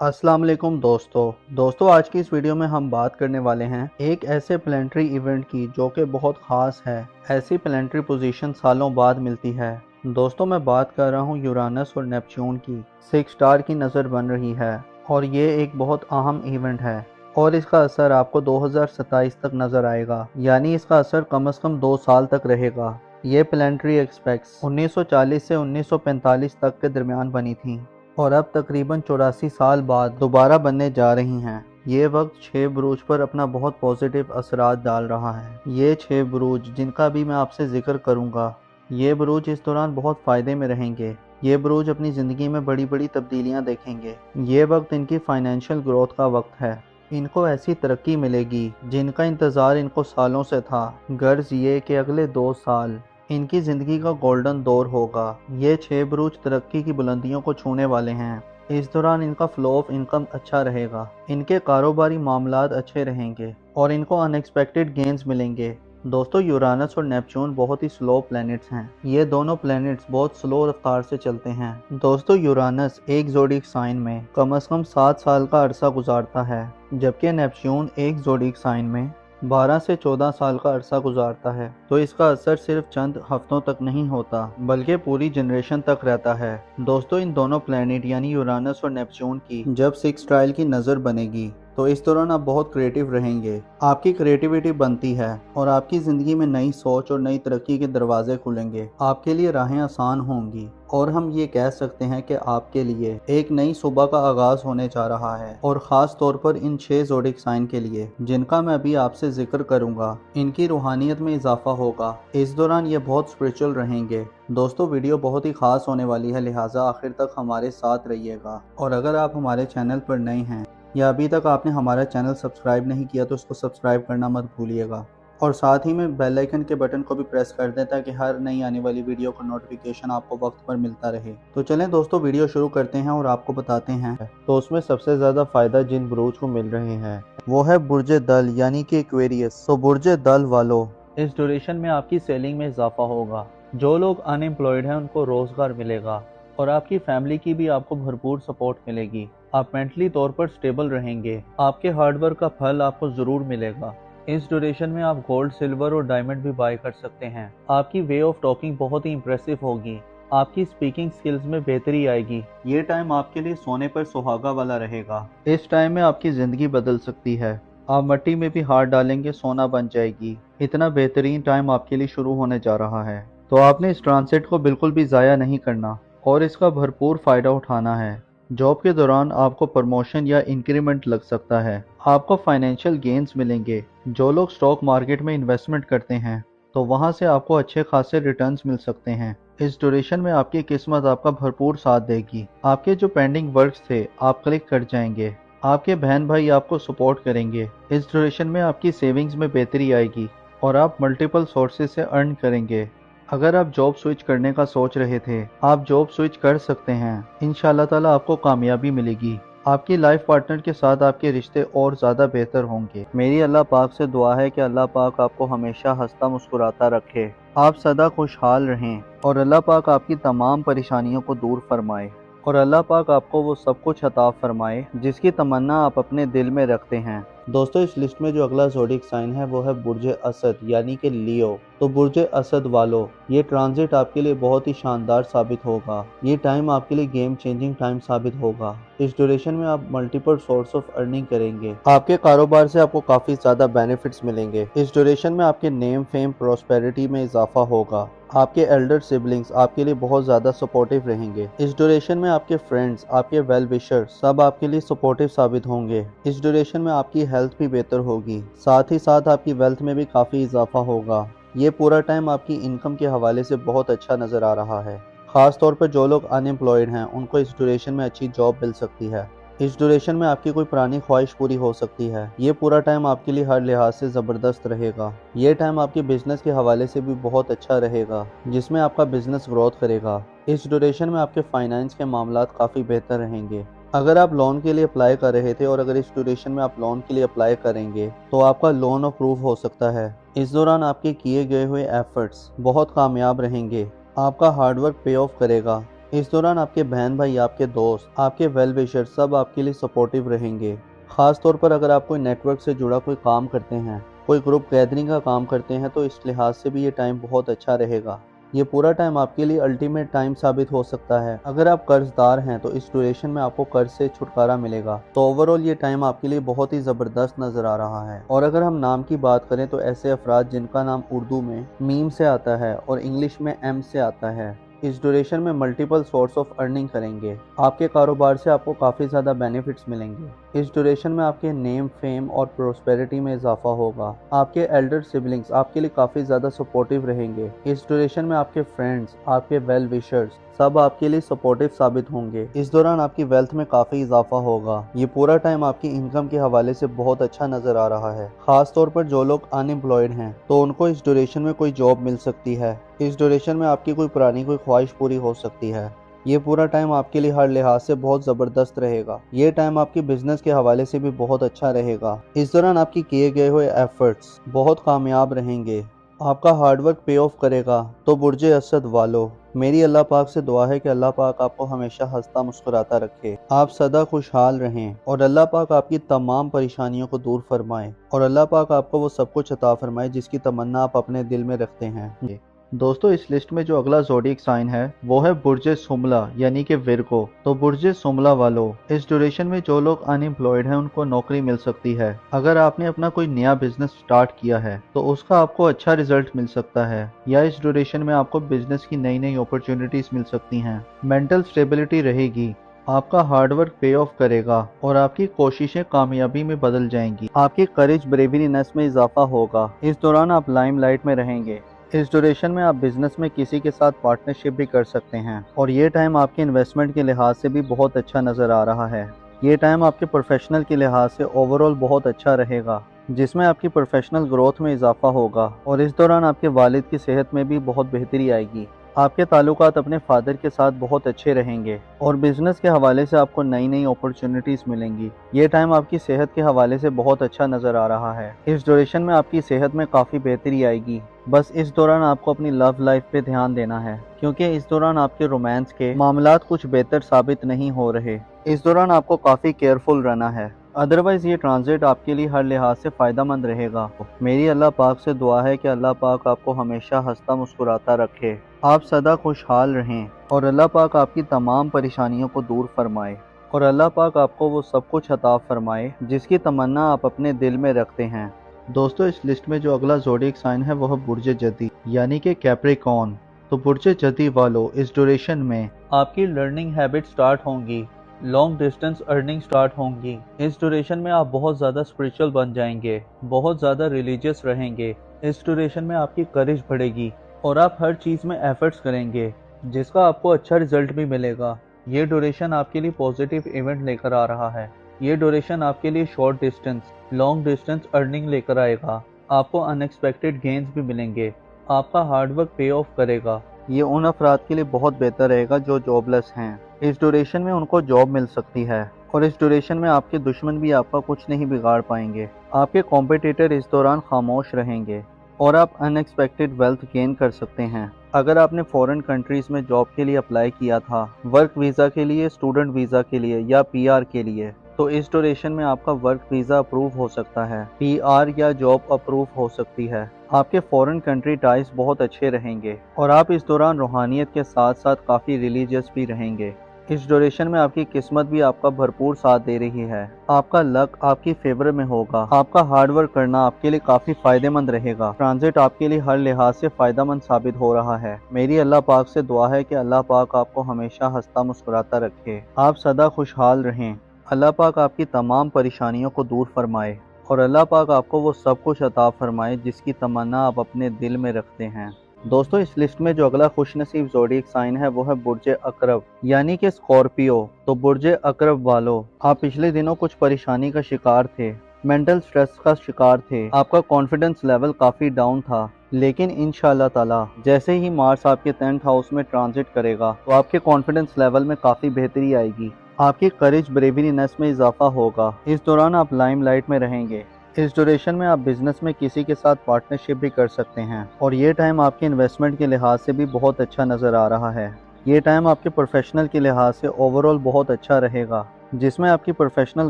अस्सलाम वालेकुम दोस्तों आज की इस वीडियो में हम बात करने वाले हैं एक ऐसे प्लेनेटरी इवेंट की जो कि बहुत ख़ास है। ऐसी प्लेनेटरी पोजीशन सालों बाद मिलती है। दोस्तों मैं बात कर रहा हूँ यूरानस और नेपच्यून की 6 स्टार की नज़र बन रही है और ये एक बहुत अहम इवेंट है और इसका असर आपको 2027 तक नज़र आएगा, यानी इसका असर कम से कम 2 साल तक रहेगा। ये प्लेनेटरी एक्सपेक्ट्स 1940 से 1945 तक के दरमियान बनी थी और अब तकरीबन 84 साल बाद दोबारा बनने जा रही हैं। ये वक्त 6 बुरूज पर अपना बहुत पॉजिटिव असरात डाल रहा है। ये 6 बुरूज जिनका भी मैं आपसे जिक्र करूंगा, ये बुरूज इस दौरान बहुत फ़ायदे में रहेंगे। ये बुरूज अपनी ज़िंदगी में बड़ी बड़ी तब्दीलियां देखेंगे। ये वक्त इनकी फाइनेंशियल ग्रोथ का वक्त है। इनको ऐसी तरक्की मिलेगी जिनका इंतज़ार इनको सालों से था। गर्ज ये कि अगले 2 साल इनकी ज़िंदगी का गोल्डन दौर होगा। ये 6 बुरूज तरक्की की बुलंदियों को छूने वाले हैं। इस दौरान इनका फ्लो ऑफ इनकम अच्छा रहेगा, इनके कारोबारी मामलात अच्छे रहेंगे और इनको अनएक्सपेक्टेड गेंस मिलेंगे। दोस्तों यूरानस और नेपच्यून बहुत ही स्लो प्लैनेट्स हैं। ये दोनों प्लैनेट्स बहुत स्लो रफ्तार से चलते हैं। दोस्तों यूरानस एक ज़ोडिक साइन में कम से कम 7 साल का अरसा गुजारता है, जबकि नेपच्यून एक ज़ोडिक साइन में 12 से 14 साल का अरसा गुजारता है। तो इसका असर सिर्फ चंद हफ्तों तक नहीं होता बल्कि पूरी जनरेशन तक रहता है। दोस्तों इन दोनों प्लैनेट यानी यूरानस और नेपच्यून की जब 6 ट्रायल की नज़र बनेगी तो इस दौरान आप बहुत क्रिएटिव रहेंगे। आपकी क्रिएटिविटी बनती है और आपकी ज़िंदगी में नई सोच और नई तरक्की के दरवाजे खुलेंगे। आपके लिए राहें आसान होंगी और हम ये कह सकते हैं कि आपके लिए एक नई सुबह का आगाज होने जा रहा है। और ख़ास तौर पर इन 6 ज़ोडिक साइन के लिए जिनका मैं अभी आपसे जिक्र करूंगा, इनकी रूहानियत में इजाफा होगा। इस दौरान ये बहुत स्पिरिचुअल रहेंगे। दोस्तों वीडियो बहुत ही ख़ास होने वाली है, लिहाजा आखिर तक हमारे साथ रहिएगा। और अगर आप हमारे चैनल पर नए हैं या अभी तक आपने हमारा चैनल सब्सक्राइब नहीं किया तो उसको सब्सक्राइब करना मत भूलिएगा और साथ ही में बेल आइकन के बटन को भी प्रेस कर दें ताकि हर नई आने वाली वीडियो का नोटिफिकेशन आपको वक्त पर मिलता रहे। तो चलें दोस्तों वीडियो शुरू करते हैं और आपको बताते हैं। तो उसमें सबसे ज़्यादा फ़ायदा जिन बुरूज को मिल रहे हैं वो है बुर्ज दल यानी कि एक्वेरियस। तो बुर्ज दल वालों, इस ड्यूरेशन में आपकी सेलिंग में इजाफा होगा। जो लोग अनएम्प्लॉयड हैं उनको रोज़गार मिलेगा और आपकी फैमिली की भी आपको भरपूर सपोर्ट मिलेगी। आप मेंटली तौर पर स्टेबल रहेंगे। आपके हार्डवर्क का फल आपको ज़रूर मिलेगा। इस ड्यूरेशन में आप गोल्ड, सिल्वर और डायमंड भी बाय कर सकते हैं। आपकी वे ऑफ टॉकिंग बहुत ही इंप्रेसिव होगी। आपकी स्पीकिंग स्किल्स में बेहतरी आएगी। ये टाइम आपके लिए सोने पर सुहागा वाला रहेगा। इस टाइम में आपकी ज़िंदगी बदल सकती है। आप मिट्टी में भी हाथ डालेंगे, सोना बन जाएगी। इतना बेहतरीन टाइम आपके लिए शुरू होने जा रहा है। तो आपने इस ट्रांसिट को बिल्कुल भी ज़ाया नहीं करना और इसका भरपूर फ़ायदा उठाना है। जॉब के दौरान आपको प्रमोशन या इंक्रीमेंट लग सकता है। आपको फाइनेंशियल गेन्स मिलेंगे। जो लोग स्टॉक मार्केट में इन्वेस्टमेंट करते हैं तो वहां से आपको अच्छे खासे रिटर्न्स मिल सकते हैं। इस ड्यूरेशन में आपकी किस्मत आपका भरपूर साथ देगी। आपके जो पेंडिंग वर्क्स थे आप क्लिक कर जाएंगे। आपके बहन भाई आपको सपोर्ट करेंगे। इस ड्यूरेशन में आपकी सेविंग्स में बेहतरी आएगी और आप मल्टीपल सोर्सेज से अर्न करेंगे। अगर आप जॉब स्विच करने का सोच रहे थे, आप जॉब स्विच कर सकते हैं। इंशाल्लाह ताला आपको कामयाबी मिलेगी। आपकी लाइफ पार्टनर के साथ आपके रिश्ते और ज़्यादा बेहतर होंगे। मेरी अल्लाह पाक से दुआ है कि अल्लाह पाक आपको हमेशा हंसता मुस्कुराता रखे, आप सदा खुशहाल रहें और अल्लाह पाक आपकी तमाम परेशानियों को दूर फरमाए और अल्लाह पाक आपको वो सब कुछ अता फरमाए जिसकी तमन्ना आप अपने दिल में रखते हैं। दोस्तों इस लिस्ट में जो अगला ज़ोडिक साइन है वो है बुर्ज असद यानी कि लियो। तो बुर्ज असद वालों, ये ट्रांजिट आपके लिए बहुत ही शानदार साबित होगा। ये टाइम आपके लिए गेम चेंजिंग टाइम साबित होगा। इस ड्यूरेशन में आप मल्टीपल सोर्स ऑफ अर्निंग करेंगे। आपके कारोबार से आपको काफ़ी ज़्यादा बेनिफिट्स मिलेंगे। इस ड्यूरेशन में आपके नेम, फेम, प्रॉस्पेरिटी में इजाफा होगा। आपके एल्डर सिबलिंग्स आपके लिए बहुत ज़्यादा सपोर्टिव रहेंगे। इस ड्यूरेशन में आपके फ्रेंड्स, आपके वेल विशर सब आपके लिए सपोर्टिव साबित होंगे। इस ड्यूरेशन में आपकी हेल्थ भी बेहतर होगी, साथ ही साथ आपकी वेल्थ में भी काफ़ी इजाफा होगा। ये पूरा टाइम आपकी इनकम के हवाले से बहुत अच्छा नज़र आ रहा है। ख़ास तौर पर जो लोग अनएम्प्लॉयड हैं उनको इस ड्यूरेशन में अच्छी जॉब मिल सकती है। इस ड्यूरेशन में आपकी कोई पुरानी ख्वाहिश पूरी हो सकती है। ये पूरा टाइम आपके लिए हर लिहाज से ज़बरदस्त रहेगा। ये टाइम आपके बिजनेस के हवाले से भी बहुत अच्छा रहेगा जिसमें आपका बिजनेस ग्रोथ करेगा। इस ड्यूरेशन में आपके फाइनेंस के मामलात काफ़ी बेहतर रहेंगे। अगर आप लोन के लिए अप्लाई कर रहे थे और अगर इस ड्यूरेशन में आप लोन के लिए अप्लाई करेंगे तो आपका लोन अप्रूव हो सकता है। इस दौरान आपके किए गए हुए एफर्ट्स बहुत कामयाब रहेंगे। आपका हार्डवर्क पे ऑफ करेगा इस दौरान आपके बहन भाई, आपके दोस्त, आपके वेल विशर सब आपके लिए सपोर्टिव रहेंगे। खास तौर पर अगर आप कोई नेटवर्क से जुड़ा कोई काम करते हैं, कोई ग्रुप गैदरिंग का काम करते हैं, तो इस लिहाज से भी ये टाइम बहुत अच्छा रहेगा। ये पूरा टाइम आपके लिए अल्टीमेट टाइम साबित हो सकता है। अगर आप कर्जदार हैं तो इस ड्यूरेशन में आपको कर्ज से छुटकारा मिलेगा। तो ओवरऑल ये टाइम आपके लिए बहुत ही ज़बरदस्त नज़र आ रहा है। और अगर हम नाम की बात करें तो ऐसे अफराद जिनका नाम उर्दू में मीम से आता है और इंग्लिश में एम से आता है, इस ड्यूरेशन में मल्टीपल सोर्स ऑफ अर्निंग करेंगे। आपके कारोबार से आपको काफ़ी ज़्यादा बेनिफिट्स मिलेंगे। इस ड्यूरेशन में आपके नेम, फेम और प्रोस्पेरिटी में इजाफा होगा। आपके एल्डर सिबलिंग्स आपके लिए काफ़ी ज़्यादा सपोर्टिव रहेंगे। इस ड्यूरेशन में आपके फ्रेंड्स, आपके वेल विशर्स सब आपके लिए सपोर्टिव साबित होंगे। इस दौरान आपकी वेल्थ में काफ़ी इजाफा होगा। ये पूरा टाइम आपकी इनकम के हवाले से बहुत अच्छा नज़र आ रहा है। खास तौर पर जो लोग अनएम्प्लॉयड हैं तो उनको इस ड्यूरेशन में कोई जॉब मिल सकती है। इस ड्यूरेशन में आपकी कोई पुरानी कोई ख्वाहिश पूरी हो सकती है। ये पूरा टाइम आपके लिए हर लिहाज से बहुत ज़बरदस्त रहेगा। ये टाइम आपकी बिजनेस के हवाले से भी बहुत अच्छा रहेगा। इस दौरान आपकी किए गए हुए एफर्ट्स बहुत कामयाब रहेंगे। आपका हार्डवर्क पे ऑफ करेगा। तो बुर्जे असद वालों, मेरी अल्लाह पाक से दुआ है कि अल्लाह पाक आपको हमेशा हंसता मुस्कुराता रखे, आप सदा खुशहाल रहें और अल्लाह पाक आपकी तमाम परेशानियों को दूर फरमाए और अल्लाह पाक आपको वो सब कुछ अता फरमाए जिसकी तमन्ना आप अपने दिल में रखते हैं। दोस्तों, इस लिस्ट में जो अगला ज़ोडिएक साइन है वो है बुर्जे सुमला यानी कि विर्गो। तो बुर्जे सुमला वालों, इस ड्यूरेशन में जो लोग अनएम्प्लॉयड हैं उनको नौकरी मिल सकती है। अगर आपने अपना कोई नया बिजनेस स्टार्ट किया है तो उसका आपको अच्छा रिजल्ट मिल सकता है, या इस ड्यूरेशन में आपको बिजनेस की नई नई अपॉर्चुनिटीज मिल सकती हैं। मेंटल स्टेबिलिटी रहेगी। आपका हार्डवर्क पे ऑफ करेगा और आपकी कोशिशें कामयाबी में बदल जाएंगी। आपकी करेज ब्रेवरीनेस में इजाफा होगा। इस दौरान आप लाइमलाइट में रहेंगे। इस ड्यूरेशन में आप बिजनेस में किसी के साथ पार्टनरशिप भी कर सकते हैं और ये टाइम आपके इन्वेस्टमेंट के लिहाज से भी बहुत अच्छा नज़र आ रहा है। ये टाइम आपके प्रोफेशनल के लिहाज से ओवरऑल बहुत अच्छा रहेगा, जिसमें आपकी प्रोफेशनल ग्रोथ में इजाफा होगा और इस दौरान आपके वालिद की सेहत में भी बहुत बेहतरी आएगी। आपके ताल्लुकात अपने फादर के साथ बहुत अच्छे रहेंगे और बिजनेस के हवाले से आपको नई नई अपॉर्चुनिटीज मिलेंगी। ये टाइम आपकी सेहत के हवाले से बहुत अच्छा नज़र आ रहा है। इस ड्यूरेशन में आपकी सेहत में काफ़ी बेहतरी आएगी। बस इस दौरान आपको अपनी लव लाइफ पे ध्यान देना है, क्योंकि इस दौरान आपके रोमांस के मामलात कुछ बेहतर साबित नहीं हो रहे। इस दौरान आपको काफ़ी केयरफुल रहना है, अदरवाइज ये ट्रांजिट आपके लिए हर लिहाज से फ़ायदेमंद रहेगा। मेरी अल्लाह पाक से दुआ है कि अल्लाह पाक आपको हमेशा हंसता मुस्कुराता रखे, आप सदा खुशहाल रहें और अल्लाह पाक आपकी तमाम परेशानियों को दूर फरमाए और अल्लाह पाक आपको वो सब कुछ अता फरमाए जिसकी तमन्ना आप अपने दिल में रखते हैं। दोस्तों, इस लिस्ट में जो अगला ज़ोडिएक साइन है वो है बुर्जे जदी यानी कि कैप्रिकॉर्न। तो बुर्जे जदी वालों, इस ड्यूरेशन में आपकी लर्निंग हैबिट स्टार्ट होंगी, लॉन्ग डिस्टेंस अर्निंग स्टार्ट होंगी। इस ड्यूरेशन में आप बहुत ज़्यादा स्पिरिचुअल बन जाएंगे, बहुत ज़्यादा रिलीजियस रहेंगे। इस ड्यूरेशन में आपकी करेज बढ़ेगी और आप हर चीज़ में एफर्ट्स करेंगे जिसका आपको अच्छा रिजल्ट भी मिलेगा। ये ड्यूरेशन आपके लिए पॉजिटिव इवेंट लेकर आ रहा है। ये ड्यूरेशन आपके लिए short distance, long distance earning लेकर आएगा। आपको अनएक्सपेक्टेड गेंस भी मिलेंगे। आपका हार्डवर्क पे ऑफ करेगा। ये उन अफराद के लिए बहुत बेहतर रहेगा जो जॉबलेस हैं। इस ड्यूरेशन में उनको जॉब मिल सकती है और इस ड्यूरेशन में आपके दुश्मन भी आपका कुछ नहीं बिगाड़ पाएंगे। आपके कॉम्पिटिटर इस दौरान खामोश रहेंगे और आप अनएक्सपेक्टेड वेल्थ गेन कर सकते हैं। अगर आपने फॉरेन कंट्रीज़ में जॉब के लिए अप्लाई किया था, वर्क वीज़ा के लिए, स्टूडेंट वीज़ा के लिए या पीआर के लिए, तो इस ड्यूरेशन में आपका वर्क वीज़ा अप्रूव हो सकता है, पीआर या जॉब अप्रूव हो सकती है। आपके फॉरेन कंट्री टाइज बहुत अच्छे रहेंगे और आप इस दौरान रूहानियत के साथ साथ काफ़ी रिलीजियस भी रहेंगे। इस ड्यूरेशन में आपकी किस्मत भी आपका भरपूर साथ दे रही है। आपका लक आपकी फेवर में होगा। आपका हार्डवर्क करना आपके लिए काफ़ी फ़ायदेमंद रहेगा। ट्रांजिट आपके लिए हर लिहाज से फ़ायदेमंद साबित हो रहा है। मेरी अल्लाह पाक से दुआ है कि अल्लाह पाक आपको हमेशा हंसता मुस्कुराता रखे, आप सदा खुशहाल रहें। अल्लाह पाक आपकी तमाम परेशानियों को दूर फरमाए और अल्लाह पाक आपको वो सब कुछ अता फरमाए जिसकी तमन्ना आप अपने दिल में रखते हैं। दोस्तों, इस लिस्ट में जो अगला खुशनसीब ज़ोडिएक साइन है वो है बुर्जे अकरब यानी कि स्कॉर्पियो। तो बुर्जे अकरब वालों, आप पिछले दिनों कुछ परेशानी का शिकार थे, मेंटल स्ट्रेस का शिकार थे, आपका कॉन्फिडेंस लेवल काफ़ी डाउन था, लेकिन इंशाअल्लाह ताला जैसे ही मार्स आपके 10th हाउस में ट्रांजिट करेगा तो आपके कॉन्फिडेंस लेवल में काफ़ी बेहतरी आएगी। आपकी करेज ब्रेवरीनेस में इजाफा होगा। इस दौरान आप लाइमलाइट में रहेंगे। इस ड्यूरेशन में आप बिजनेस में किसी के साथ पार्टनरशिप भी कर सकते हैं और ये टाइम आपके इन्वेस्टमेंट के लिहाज से भी बहुत अच्छा नज़र आ रहा है। ये टाइम आपके प्रोफेशनल के लिहाज से ओवरऑल बहुत अच्छा रहेगा, जिसमें आपकी प्रोफेशनल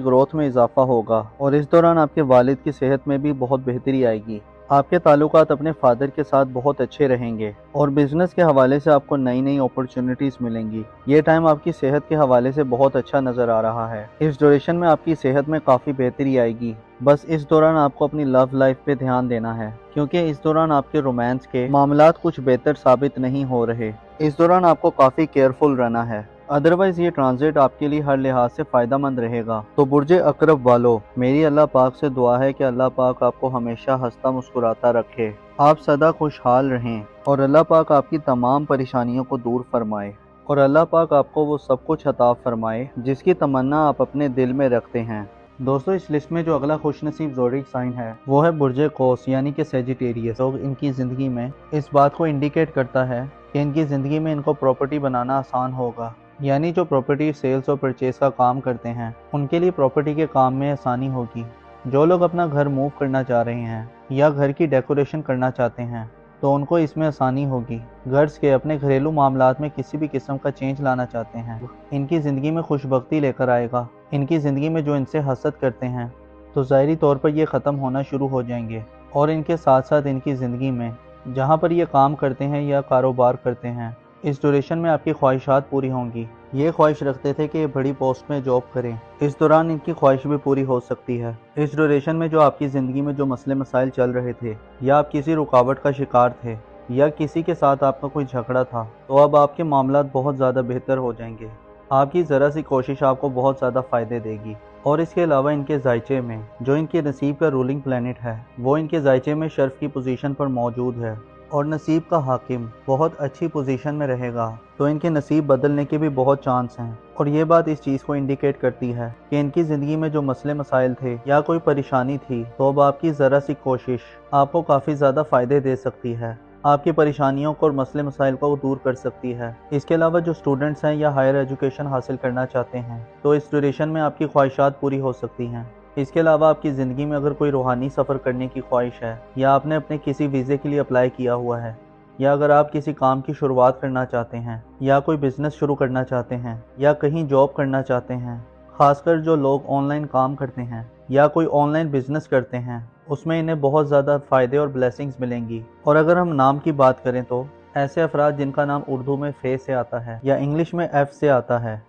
ग्रोथ में इजाफा होगा और इस दौरान आपके वालिद की सेहत में भी बहुत बेहतरी आएगी। आपके ताल्लुकात अपने फादर के साथ बहुत अच्छे रहेंगे और बिजनेस के हवाले से आपको नई नई अपॉर्चुनिटीज मिलेंगी। ये टाइम आपकी सेहत के हवाले से बहुत अच्छा नजर आ रहा है। इस ड्यूरेशन में आपकी सेहत में काफी बेहतरी आएगी। बस इस दौरान आपको अपनी लव लाइफ पे ध्यान देना है, क्योंकि इस दौरान आपके रोमांस के मामलात कुछ बेहतर साबित नहीं हो रहे। इस दौरान आपको काफी केयरफुल रहना है, अदरवाइज ये ट्रांजिट आपके लिए हर लिहाज से फायदेमंद रहेगा। तो बुर्जे अकरब वालों, मेरी अल्लाह पाक से दुआ है कि अल्लाह पाक आपको हमेशा हंसता मुस्कुराता रखे, आप सदा खुशहाल रहें और अल्लाह पाक आपकी तमाम परेशानियों को दूर फरमाए और अल्लाह पाक आपको वो सब कुछ अता फरमाए जिसकी तमन्ना आप अपने दिल में रखते हैं। दोस्तों, इस लिस्ट में जो अगला खुशनसीब ज़ोडिक साइन है वो है बुर्जे कौस यानी कि सेजिटेरियस। लोग इनकी ज़िंदगी में इस बात को इंडिकेट करता है कि इनकी ज़िंदगी में इनको प्रॉपर्टी बनाना आसान होगा, यानी जो प्रॉपर्टी सेल्स और परचेज का काम करते हैं उनके लिए प्रॉपर्टी के काम में आसानी होगी। जो लोग अपना घर मूव करना चाह रहे हैं या घर की डेकोरेशन करना चाहते हैं तो उनको इसमें आसानी होगी। गर्ल्स के अपने घरेलू मामलात में किसी भी किस्म का चेंज लाना चाहते हैं, इनकी ज़िंदगी में खुशबख्ती लेकर आएगा। इनकी ज़िंदगी में जो इनसे हसद करते हैं तो ज़ाहिरी तौर पर ये ख़त्म होना शुरू हो जाएंगे और इनके साथ साथ इनकी ज़िंदगी में जहाँ पर ये काम करते हैं या कारोबार करते हैं इस ड्यूरेशन में आपकी ख्वाहिशात पूरी होंगी। ये ख्वाहिश रखते थे कि ये बड़ी पोस्ट में जॉब करें, इस दौरान इनकी ख्वाहिश भी पूरी हो सकती है। इस ड्यूरेशन में जो आपकी ज़िंदगी में जो मसले मसाइल चल रहे थे या आप किसी रुकावट का शिकार थे या किसी के साथ आपका कोई झगड़ा था तो अब आपके मामलात बहुत ज़्यादा बेहतर हो जाएंगे। आपकी ज़रा सी कोशिश आपको बहुत ज़्यादा फ़ायदे देगी। और इसके अलावा इनके जायचे में जो इनके नसीब का रूलिंग प्लैनेट है वो इनके जायचे में शर्फ की पोजीशन पर मौजूद है और नसीब का हाकिम बहुत अच्छी पोजीशन में रहेगा, तो इनके नसीब बदलने के भी बहुत चांस हैं। और ये बात इस चीज़ को इंडिकेट करती है कि इनकी ज़िंदगी में जो मसले मसाइल थे या कोई परेशानी थी तो अब आपकी ज़रा सी कोशिश आपको काफ़ी ज़्यादा फ़ायदे दे सकती है, आपकी परेशानियों को और मसले मसाइल को दूर कर सकती है। इसके अलावा जो स्टूडेंट्स हैं या हायर एजुकेशन हासिल करना चाहते हैं तो इस ड्यूरेशन में आपकी ख्वाहिशात पूरी हो सकती हैं। इसके अलावा आपकी ज़िंदगी में अगर कोई रूहानी सफ़र करने की ख्वाहिश है या आपने अपने किसी वीज़े के लिए अप्लाई किया हुआ है या अगर आप किसी काम की शुरुआत करना चाहते हैं या कोई बिज़नेस शुरू करना चाहते हैं या कहीं जॉब करना चाहते हैं, ख़ासकर जो लोग ऑनलाइन काम करते हैं या कोई ऑनलाइन बिज़नेस करते हैं उसमें इन्हें बहुत ज़्यादा फ़ायदे और ब्लेसिंग्स मिलेंगी। और अगर हम नाम की बात करें तो ऐसे अफराद जिनका नाम उर्दू में फे से आता है या इंग्लिश में एफ से आता है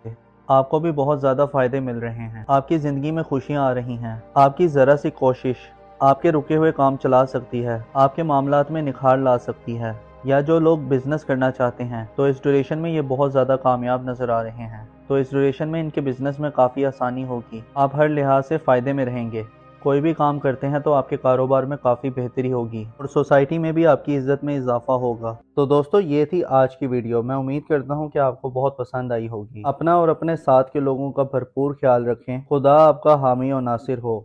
आपको भी बहुत ज़्यादा फ़ायदे मिल रहे हैं। आपकी ज़िंदगी में खुशियाँ आ रही हैं। आपकी ज़रा सी कोशिश आपके रुके हुए काम चला सकती है, आपके मामलात में निखार ला सकती है। या जो लोग बिज़नेस करना चाहते हैं तो इस ड्यूरेशन में ये बहुत ज़्यादा कामयाब नज़र आ रहे हैं, तो इस ड्यूरेशन में इनके बिज़नेस में काफ़ी आसानी होगी। आप हर लिहाज से फ़ायदे में रहेंगे। कोई भी काम करते हैं तो आपके कारोबार में काफ़ी बेहतरी होगी और सोसाइटी में भी आपकी इज्जत में इजाफा होगा। तो दोस्तों, ये थी आज की वीडियो। मैं उम्मीद करता हूँ कि आपको बहुत पसंद आई होगी। अपना और अपने साथ के लोगों का भरपूर ख्याल रखें। खुदा आपका हामी और नासिर हो।